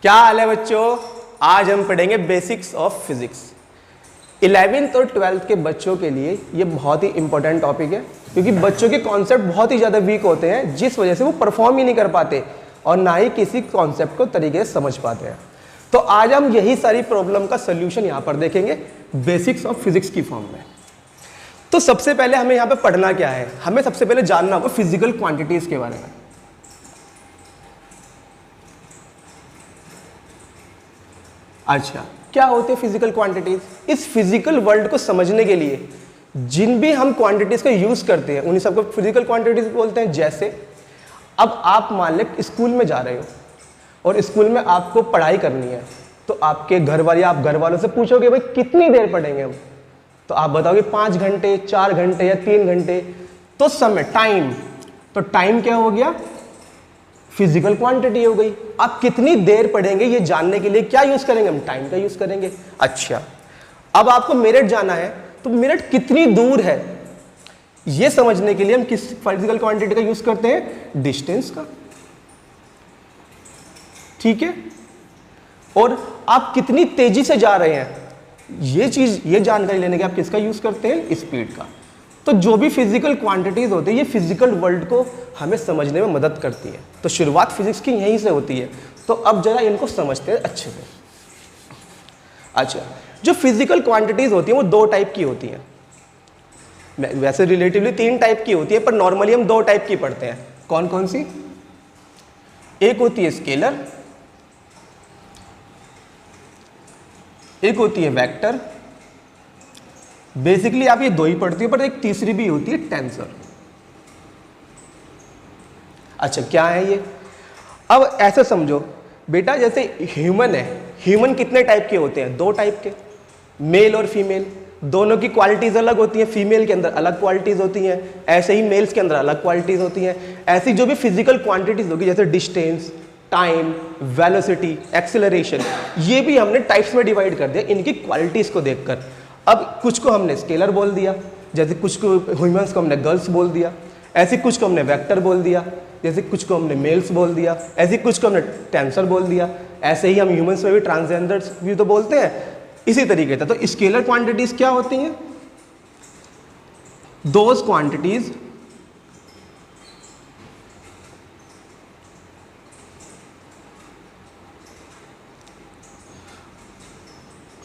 क्या हाल है बच्चों? आज हम पढ़ेंगे बेसिक्स ऑफ फिजिक्स। 11th और 12th के बच्चों के लिए ये बहुत ही इंपॉर्टेंट टॉपिक है, क्योंकि बच्चों के कॉन्सेप्ट बहुत ही ज़्यादा वीक होते हैं, जिस वजह से वो परफॉर्म ही नहीं कर पाते और ना ही किसी कॉन्सेप्ट को तरीके से समझ पाते हैं। तो आज हम यही सारी प्रॉब्लम का सोल्यूशन यहाँ पर देखेंगे बेसिक्स ऑफ फिजिक्स की फॉर्म में। तो सबसे पहले हमें यहाँ पे पढ़ना क्या है? हमें सबसे पहले जानना होगा फिजिकल क्वांटिटीज के बारे में। अच्छा, क्या होती है फिजिकल क्वांटिटीज? इस फिजिकल वर्ल्ड को समझने के लिए जिन भी हम क्वांटिटीज का यूज करते हैं उन्हीं सबको फिजिकल क्वांटिटीज बोलते हैं। जैसे अब आप मान लें स्कूल में जा रहे हो और स्कूल में आपको पढ़ाई करनी है, तो आपके घर वाले, आप घर वालों से पूछोगे भाई कितनी देर पढ़ेंगे हम, तो आप बताओगे 5 घंटे, 4 घंटे या 3 घंटे। तो समय, टाइम, तो टाइम क्या हो गया? फिजिकल क्वांटिटी हो गई। आप कितनी देर पढ़ेंगे ये जानने के लिए क्या यूज करेंगे? हम टाइम का यूज करेंगे। अच्छा, अब आपको मेरठ जाना है, तो मेरठ कितनी दूर है ये समझने के लिए हम किस फिजिकल क्वांटिटी का यूज करते हैं? डिस्टेंस का। ठीक है। और आप कितनी तेजी से जा रहे हैं ये जानकारी लेने के आप किसका यूज करते हैं? स्पीड का। तो जो भी फिजिकल क्वांटिटीज होती है ये फिजिकल वर्ल्ड को हमें समझने में मदद करती है। तो शुरुआत फिजिक्स की यहीं से होती है। तो अब जरा इनको समझते हैं अच्छे से। अच्छा, जो फिजिकल क्वांटिटीज होती हैं वो 2 टाइप की होती हैं। वैसे रिलेटिवली 3 टाइप की होती है, पर नॉर्मली हम 2 टाइप की पढ़ते हैं। कौन कौन सी? एक होती है स्केलर, एक होती है वेक्टर। बेसिकली आप ये 2 ही पढ़ती हो, पर एक तीसरी भी होती है टेंसर। अच्छा, क्या है ये? अब ऐसे समझो बेटा, जैसे ह्यूमन है, ह्यूमन कितने टाइप के होते हैं? 2 टाइप के, मेल और फीमेल। दोनों की क्वालिटीज अलग होती हैं। फीमेल के अंदर अलग क्वालिटीज होती हैं, ऐसे ही मेल्स के अंदर अलग क्वालिटीज होती हैं। ऐसी जो भी फिजिकल क्वांटिटीज होगी, जैसे डिस्टेंस, टाइम, वेलोसिटी, एक्सेलरेशन, ये भी हमने टाइप्स में डिवाइड कर दिया इनकी क्वालिटीज को देखकर। अब कुछ को हमने स्केलर बोल दिया, जैसे कुछ को ह्यूमंस को हमने गर्ल्स बोल दिया, ऐसे कुछ को हमने वेक्टर बोल दिया, जैसे कुछ को हमने मेल्स बोल दिया, ऐसे कुछ को हमने टेंसर बोल दिया। ऐसे ही हम ह्यूमंस में भी ट्रांसजेंडर्स भी तो बोलते हैं, इसी तरीके से। तो स्केलर क्वांटिटीज क्या होती हैं? Those quantities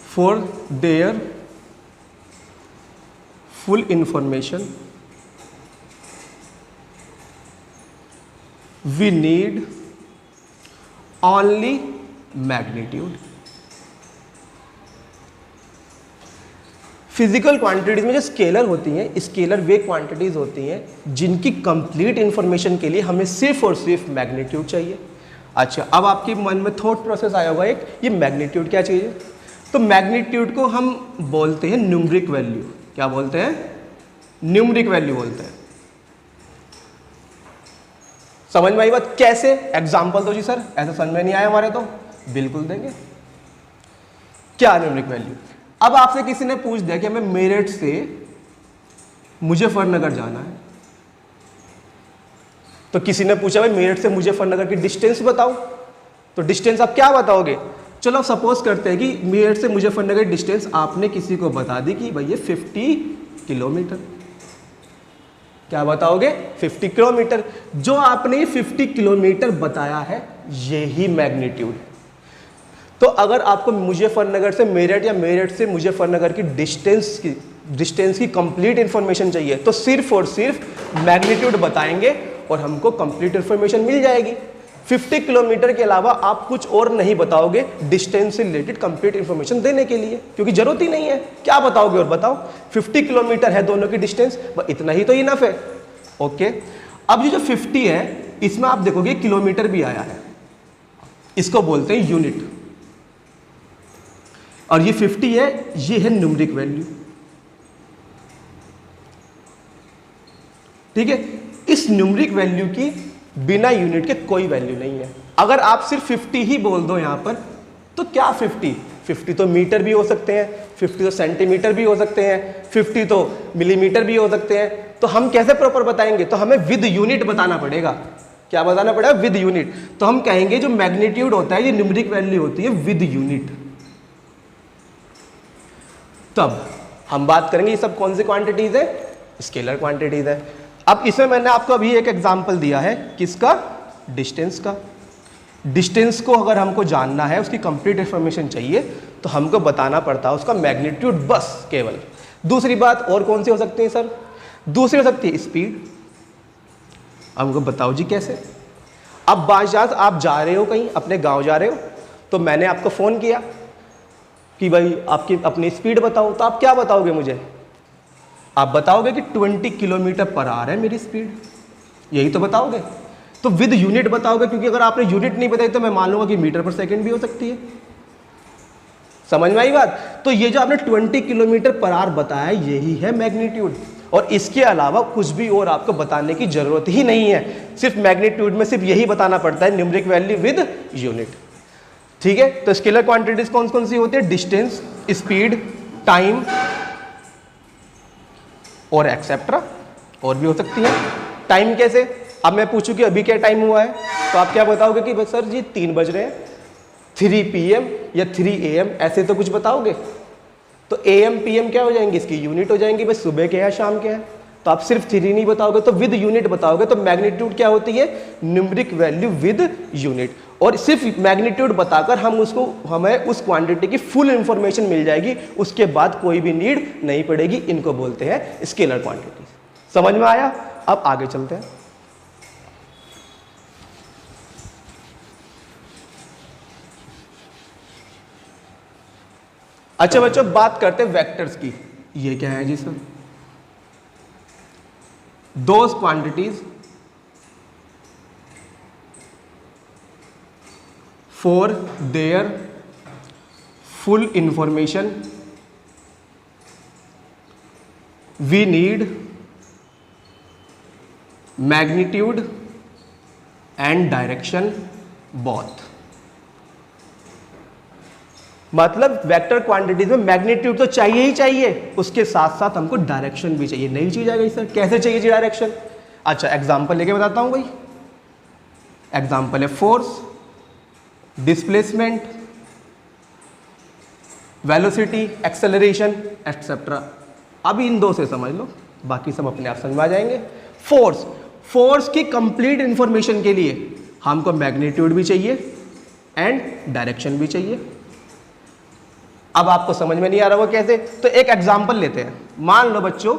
for there full information we need only magnitude। Physical quantities में जो स्केलर होती हैं, स्केलर वे क्वांटिटीज होती हैं जिनकी कंप्लीट इंफॉर्मेशन के लिए हमें सिर्फ और सिर्फ मैग्नीट्यूड चाहिए। अच्छा, अब आपके मन में थॉट प्रोसेस आया होगा एक, ये मैग्नीट्यूड क्या चाहिए? तो मैग्नीट्यूड को हम बोलते हैं न्यूमरिक वैल्यू। क्या बोलते हैं? न्यूमरिक वैल्यू बोलते हैं। समझ में आई बात? कैसे? एग्जांपल दो जी सर, ऐसा समझ में नहीं आया हमारे तो। बिल्कुल देंगे। क्या न्यूमरिक वैल्यू? अब आपसे किसी ने पूछ दिया कि हमें मेरठ से मुजफ्फरनगर जाना है, तो किसी ने पूछा भाई मेरठ से मुजफ्फरनगर की डिस्टेंस बताओ, तो डिस्टेंस आप क्या बताओगे? चलो सपोज करते हैं कि मेरठ से मुजफ्फरनगर की डिस्टेंस आपने किसी को बता दी कि भाई ये 50 किलोमीटर। क्या बताओगे? 50 किलोमीटर। जो आपने ये 50 किलोमीटर बताया है यही मैग्नीट्यूड है। तो अगर आपको मुजफ्फरनगर से मेरठ या मेरठ से मुजफ्फरनगर की डिस्टेंस की कंप्लीट इंफॉर्मेशन चाहिए, तो सिर्फ और सिर्फ मैग्नीट्यूड बताएंगे और हमको कंप्लीट इंफॉर्मेशन मिल जाएगी। 50 किलोमीटर के अलावा आप कुछ और नहीं बताओगे डिस्टेंस से रिलेटेड कंप्लीट इंफॉर्मेशन देने के लिए, क्योंकि जरूरत ही नहीं है। क्या बताओगे? और बताओ 50 किलोमीटर है दोनों की डिस्टेंस, इतना ही तो इनफ है। ओके, अब ये जो 50 है इसमें आप देखोगे किलोमीटर भी आया है, इसको बोलते हैं यूनिट। और ये 50 है, ये है न्यूमरिक वैल्यू। ठीक है, इस न्यूमरिक वैल्यू की बिना यूनिट के कोई वैल्यू नहीं है। अगर आप सिर्फ 50 ही बोल दो यहां पर, तो क्या 50 तो मीटर भी हो सकते हैं, 50 तो सेंटीमीटर भी हो सकते हैं, 50 तो मिलीमीटर भी हो सकते हैं। तो हम कैसे प्रॉपर बताएंगे? तो हमें विद यूनिट बताना पड़ेगा। क्या बताना पड़ेगा? With unit. तो हम कहेंगे जो मैग्नीट्यूड होता है ये न्यूमेरिक वैल्यू होती है विद यूनिट। तब हम बात करेंगे ये सब कौन सी क्वांटिटीज है? स्केलर क्वांटिटीज है। अब इसमें मैंने आपको अभी एक एग्जांपल दिया है, किसका? डिस्टेंस का। डिस्टेंस को अगर हमको जानना है, उसकी कंप्लीट इंफॉर्मेशन चाहिए, तो हमको बताना पड़ता है उसका मैग्नीट्यूड बस, केवल। दूसरी बात और कौन सी हो सकती है सर? दूसरी हो सकती है स्पीड। हमको बताओ जी कैसे? अब बाई चांस आप जा रहे हो कहीं, अपने गांव जा रहे हो, तो मैंने आपको फ़ोन किया कि भाई आपकी अपनी स्पीड बताओ, तो आप क्या बताओगे मुझे? आप बताओगे कि 20 किलोमीटर पर आवर है मेरी स्पीड, यही तो बताओगे। तो विद यूनिट बताओगे, क्योंकि अगर आपने यूनिट नहीं बताई तो मैं मान लूंगा कि मीटर पर सेकंड भी हो सकती है। समझ में आई बात? तो ये जो आपने 20 किलोमीटर पर आवर बताया, यही है मैग्नीट्यूड, और इसके अलावा कुछ भी और आपको बताने की जरूरत ही नहीं है। सिर्फ मैग्नीट्यूड में सिर्फ यही बताना पड़ता है, न्यूमेरिक वैल्यू विद यूनिट। ठीक है, तो स्केलर क्वांटिटीज कौन कौन सी होती है? डिस्टेंस, स्पीड, टाइम और एक्सेट्रा, और भी हो सकती है। टाइम कैसे? अब मैं पूछूं कि अभी क्या टाइम हुआ है, तो आप क्या बताओगे कि सर जी 3 बज रहे हैं, 3 PM या 3 AM, ऐसे तो कुछ बताओगे। तो AM PM क्या हो जाएंगे? इसकी यूनिट हो जाएंगी, भाई सुबह के है शाम के है। तो आप सिर्फ 3 नहीं बताओगे, तो विद यूनिट बताओगे। तो मैग्नीट्यूड क्या होती है? Numeric value with unit. और सिर्फ मैग्नीट्यूड बताकर हमें उस क्वांटिटी की फुल इंफॉर्मेशन मिल जाएगी, उसके बाद कोई भी नीड नहीं पड़ेगी। इनको बोलते हैं स्केलर क्वांटिटीज। समझ में आया? अब आगे चलते हैं। अच्छा बच्चों, बात करते हैं वेक्टर्स की। ये क्या है जी sir? Those quantities for their full information we need magnitude and direction both. मतलब वेक्टर क्वांटिटीज में मैग्नीट्यूड तो चाहिए ही चाहिए, उसके साथ साथ हमको डायरेक्शन भी चाहिए। नई चीज आ गई सर, कैसे चाहिए जी डायरेक्शन? अच्छा एग्जांपल लेके बताता हूं भाई। एग्जांपल है force, displacement, velocity, acceleration etcetera. अब इन दो से समझ लो, बाकी सब अपने आप समझ में आ जाएंगे। फोर्स की कंप्लीट इंफॉर्मेशन के लिए हमको मैग्नीट्यूड भी चाहिए एंड डायरेक्शन भी चाहिए। अब आपको समझ में नहीं आ रहा वो कैसे? तो एक एग्जांपल लेते हैं। मान लो बच्चों,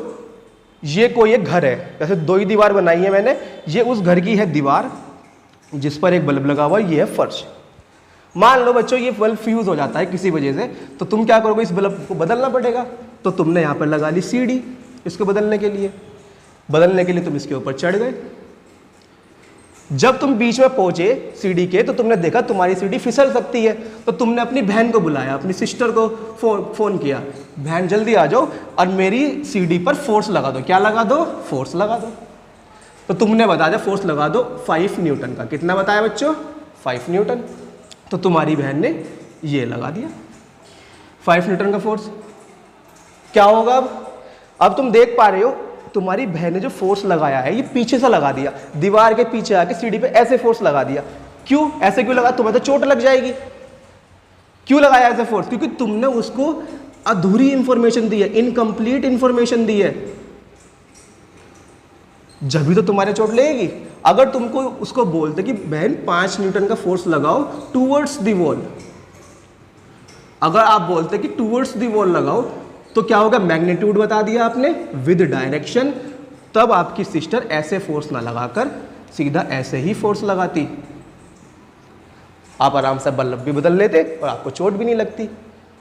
ये कोई एक घर है, जैसे 2 ही दीवार बनाई है मैंने। ये उस घर की है दीवार जिस पर एक बल्ब लगा हुआ है, ये है फर्श। मान लो बच्चों ये बल्ब फ्यूज हो जाता है किसी वजह से, तो तुम क्या करोगे? इस बल्ब को बदलना पड़ेगा। तो तुमने यहाँ पर लगा ली सीढ़ी इसको बदलने के लिए तुम इसके ऊपर चढ़ गए। जब तुम बीच में पहुंचे सीढ़ी के, तो तुमने देखा तुम्हारी सीढ़ी फिसल सकती है। तो तुमने अपनी बहन को बुलाया, अपनी सिस्टर को फोन किया, बहन जल्दी आ जाओ और मेरी सीढ़ी पर फोर्स लगा दो। क्या लगा दो? फोर्स लगा दो। तो तुमने बता दिया फोर्स लगा दो 5 न्यूटन का। कितना बताया बच्चों? 5 न्यूटन। तो तुम्हारी बहन ने ये लगा दिया 5 न्यूटन का फोर्स। क्या होगा अब तुम देख पा रहे हो तुम्हारी बहन ने जो फोर्स लगाया है ये पीछे से लगा दिया, दीवार के पीछे आके सीढ़ी पे ऐसे फोर्स लगा दिया। क्यों? ऐसे क्यों लगा? तुम्हें तो चोट लग जाएगी। क्यों लगाया ऐसे फोर्स? क्योंकि तुमने उसको अधूरी इंफॉर्मेशन दी है, इनकम्प्लीट इंफॉर्मेशन दी है, जब भी तो तुम्हारे चोट लगेगी। अगर तुमको उसको बोलते कि बहन 5 न्यूटन का फोर्स लगाओ टूवर्ड्स द वॉल, अगर आप बोलते कि टूवर्ड्स द वॉल लगाओ, तो क्या होगा? मैग्नीट्यूड बता दिया आपने विद डायरेक्शन, तब आपकी सिस्टर ऐसे फोर्स ना लगाकर सीधा ऐसे ही फोर्स लगाती, आप आराम से बल्ब भी बदल लेते और आपको चोट भी नहीं लगती।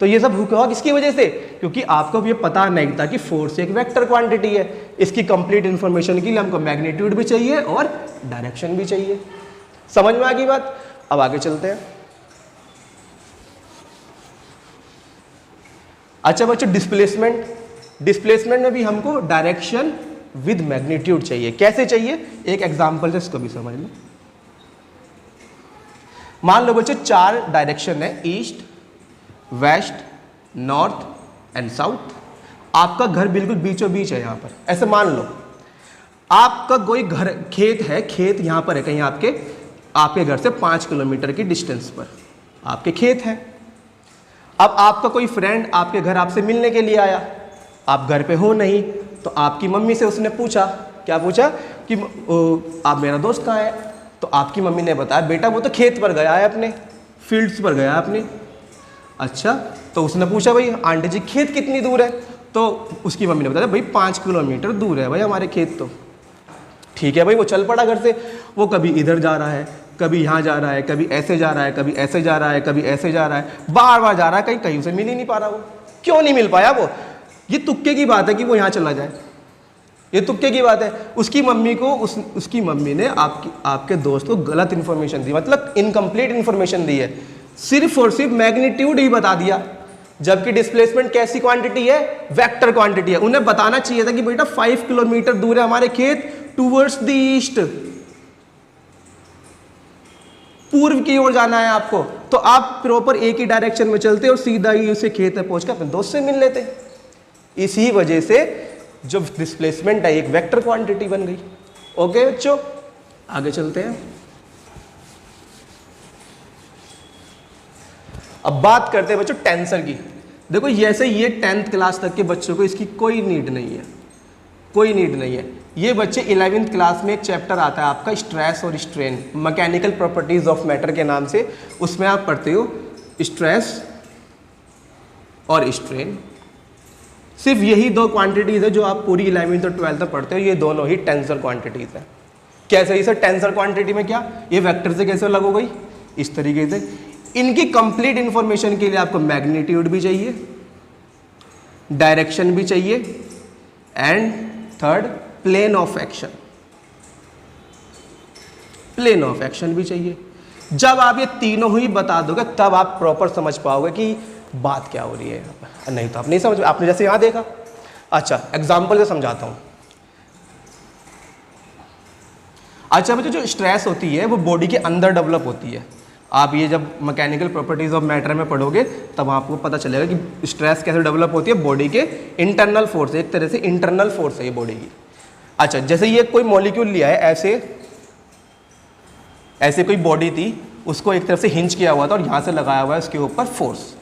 तो ये सब हुआ किसकी वजह से? क्योंकि आपको भी ये पता नहीं था कि फोर्स एक वेक्टर क्वांटिटी है। इसकी कंप्लीट इंफॉर्मेशन के लिए हमको मैग्नीट्यूड भी चाहिए और डायरेक्शन भी चाहिए। समझ में आ गई बात? अब आगे चलते हैं। अच्छा बच्चों, डिस्प्लेसमेंट में भी हमको डायरेक्शन विद मैग्नीट्यूड चाहिए। कैसे चाहिए? एक एग्जांपल से इसको भी समझ लो। मान लो बच्चों 4 डायरेक्शन है, east, west, north and south. आपका घर बिल्कुल बीचों बीच है यहाँ पर, ऐसे मान लो। आपका कोई घर खेत है, खेत यहाँ पर है कहीं आपके घर से 5 किलोमीटर की डिस्टेंस पर आपके खेत है। अब आपका कोई फ्रेंड आपके घर आपसे मिलने के लिए आया, आप घर पे हो नहीं, तो आपकी मम्मी से उसने पूछा, क्या पूछा कि आप मेरा दोस्त कहाँ है? तो आपकी मम्मी ने बताया बेटा वो तो खेत पर गया है, अपने फील्ड्स पर गया अपने। अच्छा, तो उसने पूछा भाई आंटी जी खेत कितनी दूर है? तो उसकी मम्मी ने बताया भाई 5 किलोमीटर दूर है भाई हमारे खेत। तो ठीक है भाई, वो चल पड़ा घर से। वो कभी इधर जा रहा है, कभी यहाँ जा रहा है, कभी ऐसे जा रहा है, कभी ऐसे जा रहा है, कभी ऐसे जा रहा है, बार बार जा रहा है, कहीं कहीं से मिल ही नहीं पा रहा। वो क्यों नहीं मिल पाया? वो ये तुक्के की बात है कि वो यहाँ चला जाए, ये तुक्के की बात है। उसकी मम्मी को उसकी मम्मी ने आपके दोस्त को गलत इन्फॉर्मेशन दी, मतलब इनकम्प्लीट इन्फॉर्मेशन दी है, सिर्फ और सिर्फ मैग्नीट्यूड ही बता दिया, जबकि डिस्प्लेसमेंट कैसी क्वांटिटी है? वेक्टर क्वांटिटी है। उन्हें बताना चाहिए था कि बेटा 5 किलोमीटर दूर है हमारे खेत, टूवर्ड्स द ईस्ट, पूर्व की ओर जाना है आपको। तो आप प्रॉपर एक ही डायरेक्शन में चलते और सीधा ही उसे खेत में पहुंचकर अपने दोस्त से मिल लेते। इसी वजह से जो डिस्प्लेसमेंट है एक वेक्टर क्वांटिटी बन गई। ओके बच्चों, आगे चलते हैं। अब बात करते हैं बच्चों टेंसर की। देखो जैसे ये 10th क्लास तक के बच्चों को इसकी कोई नीड नहीं है, कोई नीड नहीं है। ये बच्चे 11th क्लास में एक चैप्टर आता है आपका स्ट्रेस और strain, mechanical properties of matter के नाम से। उसमें आप पढ़ते हो स्ट्रेस और स्ट्रेन। सिर्फ यही दो क्वांटिटीज है जो आप पूरी 11th और 12th में पढ़ते हो, ये दोनों ही टेंसर क्वांटिटीज है। कैसे? इसे टेंसर क्वांटिटी में क्या ये वेक्टर से कैसे अलग हो गई? इस तरीके से। इनकी कंप्लीट इंफॉर्मेशन के लिए आपको मैग्नीट्यूड भी चाहिए, डायरेक्शन भी चाहिए, and third plane of action, plane of action भी चाहिए। जब आप ये तीनों ही बता दोगे तब आप प्रॉपर समझ पाओगे कि बात क्या हो रही है यहाँ पर, नहीं तो आप नहीं समझ। आपने जैसे यहाँ देखा, अच्छा एग्जाम्पल से समझाता हूँ। अच्छा बच्चों, जो स्ट्रेस होती है वो बॉडी के अंदर डेवलप होती है। आप ये जब मैकेनिकल प्रॉपर्टीज ऑफ मैटर में पढ़ोगे तब आपको पता चलेगा कि स्ट्रेस कैसे डेवलप होती है। बॉडी के इंटरनल फोर्स, एक तरह से इंटरनल फोर्स है ये बॉडी की। अच्छा, जैसे ये कोई मॉलिक्यूल लिया है, ऐसे कोई बॉडी थी, उसको एक तरफ से हिंज किया हुआ था और यहाँ से लगाया हुआ है उसके ऊपर फोर्स।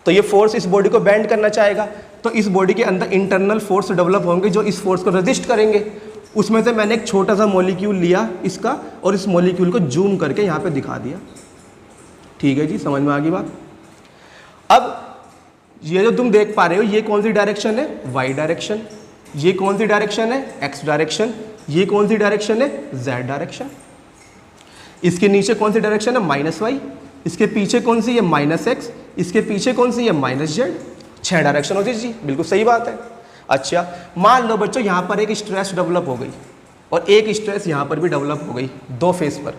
तो ये फोर्स इस बॉडी को बेंड करना चाहेगा, तो इस बॉडी के अंदर इंटरनल फोर्स डेवलप होंगे जो इस फोर्स को रेजिस्ट करेंगे। उसमें से मैंने एक छोटा सा मॉलिक्यूल लिया इसका और इस मॉलिक्यूल को जूम करके यहाँ पे दिखा दिया। ठीक है जी, समझ में आ गई बात। अब ये जो तुम देख पा रहे हो ये कौन सी डायरेक्शन है? Y direction. ये कौन सी डायरेक्शन है? X direction. ये कौन सी डायरेक्शन है? Z direction. इसके नीचे कौन सी डायरेक्शन है? Minus Y. इसके पीछे कौन सी है? Minus X. इसके पीछे कौन सी है? Minus Z. 6 डायरेक्शन होती है जी, बिल्कुल सही बात है। अच्छा, मान लो बच्चों यहाँ पर एक स्ट्रेस डेवलप हो गई और एक स्ट्रेस यहाँ पर भी डेवलप हो गई, दो फेस पर।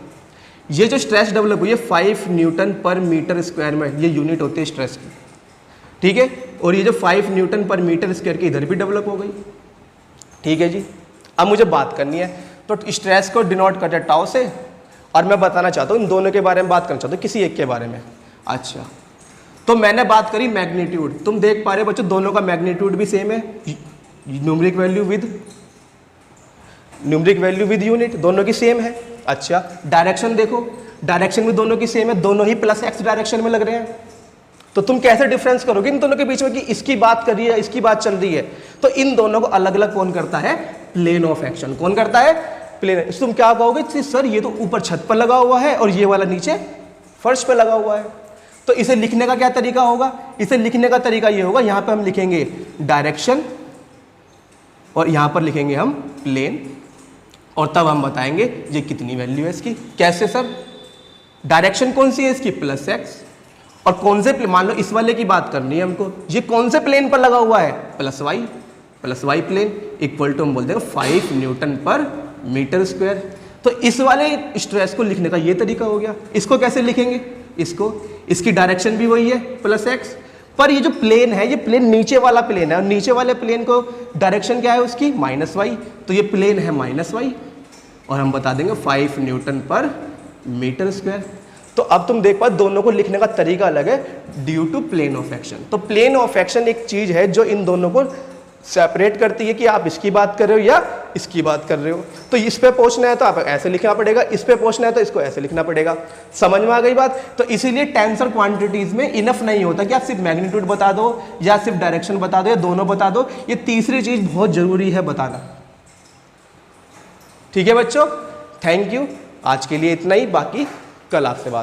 ये जो स्ट्रेस डेवलप हुई है 5 न्यूटन पर मीटर स्क्वायर में, ये यूनिट होती है स्ट्रेस की, ठीक है। और ये जो 5 न्यूटन पर मीटर स्क्वायर की इधर भी डेवलप हो गई, ठीक है जी। अब मुझे बात करनी है, तो स्ट्रेस को डिनोट करते हैं टाउ से, और मैं बताना चाहता हूँ इन दोनों के बारे में बात करना चाहता हूँ, किसी एक के बारे में। अच्छा, तो मैंने बात करी मैग्नीट्यूड। तुम देख पा रहे हो बच्चों दोनों का मैग्नीट्यूड भी सेम है, न्यूमेरिक वैल्यू विद यूनिट दोनों की सेम है। अच्छा, डायरेक्शन देखो, डायरेक्शन भी दोनों की सेम है, दोनों ही प्लस एक्स डायरेक्शन में लग रहे हैं। तो तुम कैसे डिफरेंस करोगे इन दोनों के बीच में कि इसकी बात कर रही है इसकी बात चल रही है? तो इन दोनों को अलग अलग कौन करता है? Plane of action. कौन करता है? प्लेन। तुम क्या कहोगे सर ये तो ऊपर छत पर लगा हुआ है और ये वाला नीचे फर्श पर लगा हुआ है, तो इसे लिखने का क्या तरीका होगा? इसे लिखने का तरीका ये होगा, यहाँ पे हम लिखेंगे डायरेक्शन और यहाँ पर लिखेंगे हम प्लेन, और तब हम बताएंगे ये कितनी वैल्यू है इसकी। कैसे सर? डायरेक्शन कौन सी है इसकी? Plus x. और कौन से, मान लो इस वाले की बात करनी है हमको, ये कौन से प्लेन पर लगा हुआ है? Plus Y plane, equal to हम बोल देंगे 5 न्यूटन पर मीटर स्क्वायर। तो इस वाले स्ट्रेस को लिखने का ये तरीका हो गया। इसको कैसे लिखेंगे? इसको, इसकी डायरेक्शन भी वही है प्लस एक्स, पर ये जो प्लेन है ये प्लेन नीचे वाला प्लेन है, और नीचे वाले प्लेन को डायरेक्शन क्या है उसकी? Minus Y. तो ये प्लेन है माइनस वाई, और हम बता देंगे 5 न्यूटन पर मीटर स्क्वायर। तो अब तुम देख पाओ दोनों को लिखने का तरीका अलग है due to plan of action. तो प्लेन ऑफ एक्शन एक चीज है जो इन दोनों को सेपरेट करती है कि आप इसकी बात कर रहे हो या इसकी बात कर रहे हो। तो इस पे पूछना है तो आप ऐसे लिखना पड़ेगा, इस पे पूछना है तो इसको ऐसे लिखना पड़ेगा। समझ में आ गई बात? तो इसीलिए टेंसर क्वांटिटीज में इनफ नहीं होता कि आप सिर्फ मैग्नीट्यूड बता दो या सिर्फ डायरेक्शन बता दो या दोनों बता दो, ये तीसरी चीज बहुत जरूरी है बताना। ठीक है बच्चों, थैंक यू, आज के लिए इतना ही, बाकी कल आपसे बात